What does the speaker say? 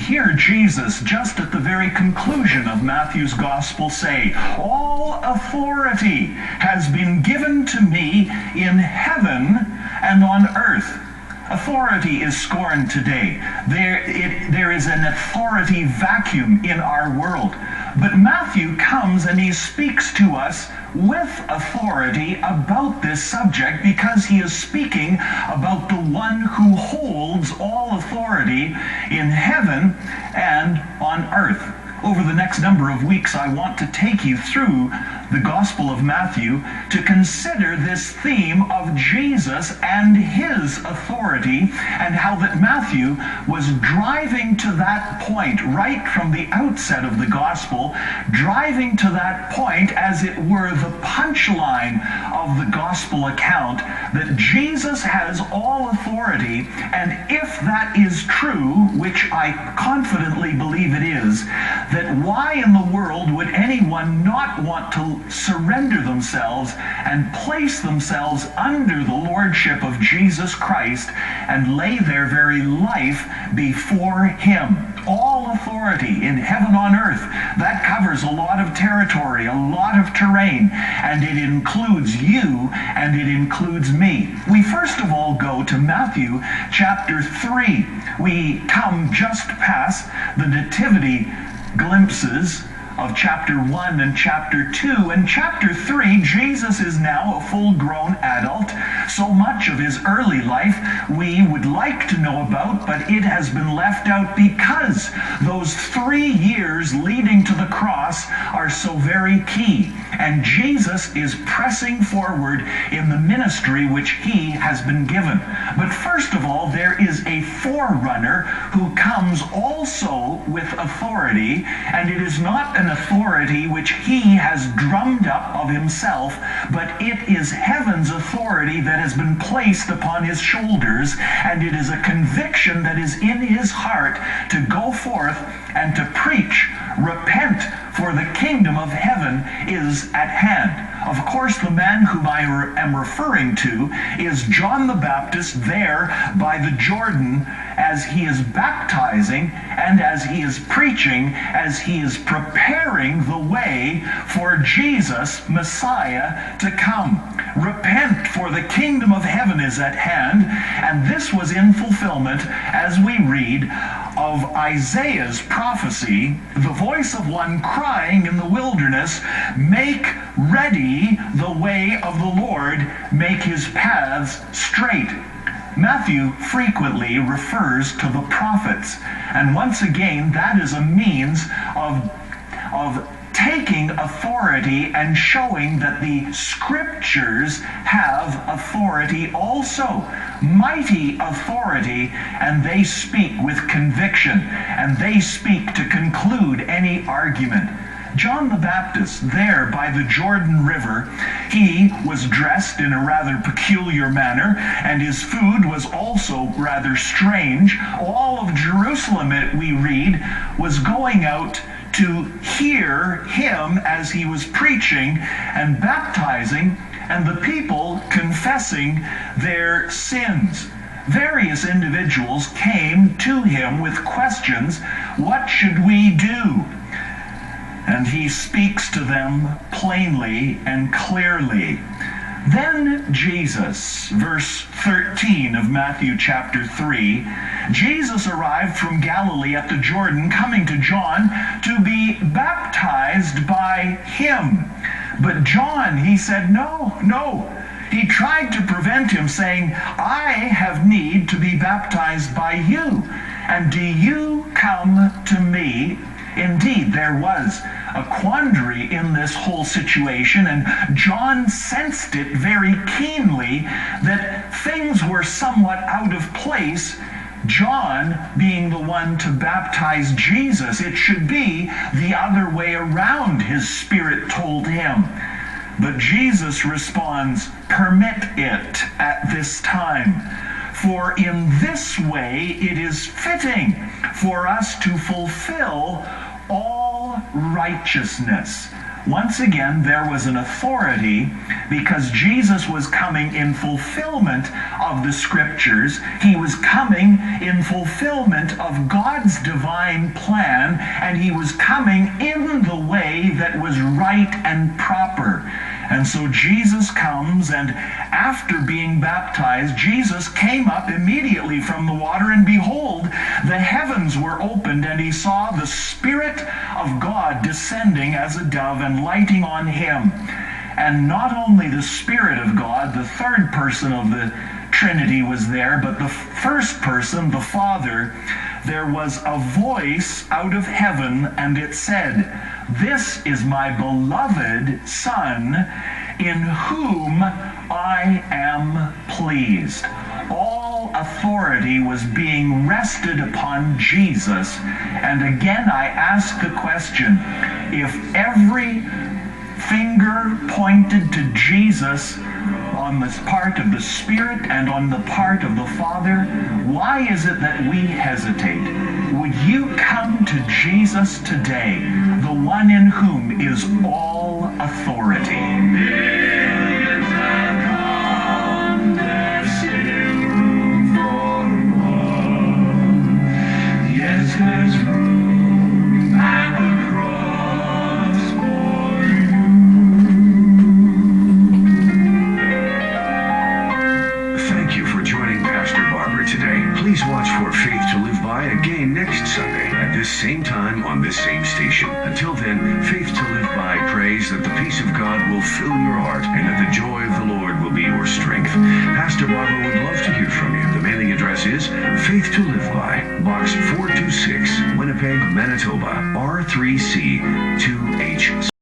hear Jesus just at the very conclusion of Matthew's gospel say, "All authority has been given to me in heaven and on earth." Authority is scorned today. There is an authority vacuum in our world. But Matthew comes and he speaks to us with authority about this subject because he is speaking about the one who holds all authority in heaven and on earth. Over the next number of weeks, I want to take you through the Gospel of Matthew to consider this theme of Jesus and his authority, and how that Matthew was driving to that point right from the outset of the Gospel, driving to that point, as it were, the punchline of the Gospel account, that Jesus has all authority, and if that is true, which I confidently believe it is, that why in the world would anyone not want to surrender themselves and place themselves under the lordship of Jesus Christ and lay their very life before him? All authority in heaven on earth. That covers a lot of territory, a lot of terrain, and it includes you and it includes me. We first of all go to Matthew chapter 3. We come just past the nativity glimpses of chapter 1 and chapter 2. In chapter 3, Jesus is now a full-grown adult. So much of his early life we would like to know about, but it has been left out because those 3 years leading to the cross are so very key. And Jesus is pressing forward in the ministry which he has been given. But first of all, there is a forerunner who comes also with authority, and it is not an authority which he has drummed up of himself, but it is heaven's authority that has been placed upon his shoulders, and it is a conviction that is in his heart to go forth and to preach, "Repent, for the kingdom of heaven is at hand." Of course, the man whom I am referring to is John the Baptist there by the Jordan, as he is baptizing and as he is preaching, as he is preparing the way for Jesus, Messiah, to come. Repent, for the kingdom of heaven is at hand. And this was in fulfillment, as we read, of Isaiah's prophecy, the voice of one crying in the wilderness, "Make ready the way of the Lord, make his paths straight." Matthew frequently refers to the prophets, and once again that is a means of taking authority and showing that the scriptures have authority also, mighty authority, and they speak with conviction, and they speak to conclude any argument. John the Baptist, there by the Jordan River, he was dressed in a rather peculiar manner, and his food was also rather strange. All of Jerusalem, we read, was going out to hear him as he was preaching and baptizing, and the people confessing their sins. Various individuals came to him with questions. What should we do? And he speaks to them plainly and clearly. Then Jesus, verse 13 of Matthew chapter 3, Jesus arrived from Galilee at the Jordan, coming to John to be baptized by him. But John, he said, no. He tried to prevent him, saying, "I have need to be baptized by you, and do you come to me?" Indeed, there was a quandary in this whole situation, and John sensed it very keenly that things were somewhat out of place. John being the one to baptize Jesus, it should be the other way around, his spirit told him. But Jesus responds, "Permit it at this time. For in this way it is fitting for us to fulfill all righteousness." Once again, there was an authority because Jesus was coming in fulfillment of the scriptures. He was coming in fulfillment of God's divine plan, and he was coming in the way that was right and proper. And so Jesus comes, and after being baptized, Jesus came up immediately from the water, and behold, the heavens were opened, and he saw the Spirit of God descending as a dove and lighting on him. And not only the Spirit of God, the third person of the Trinity was there, but the first person, the Father, there was a voice out of heaven, and it said, "This is my beloved Son, in whom I am pleased." All authority was being rested upon Jesus. And again, I ask the question, if every finger pointed to Jesus on the part of the Spirit and on the part of the Father, why is it that we hesitate? Would you come to Jesus today, the one in whom is all authority? There's room at the cross for you. Thank you for joining Pastor Barber today. Please watch for Faith to Live By again next Sunday at this same time on this same station. Until then, Faith to Live By prays that the peace of God will fill your heart and that the joy of the Lord will be your strength. Pastor Barber would love to hear from you. The mailing address is Faith to Live By, Box 426, Winnipeg, Manitoba, R3C 2H.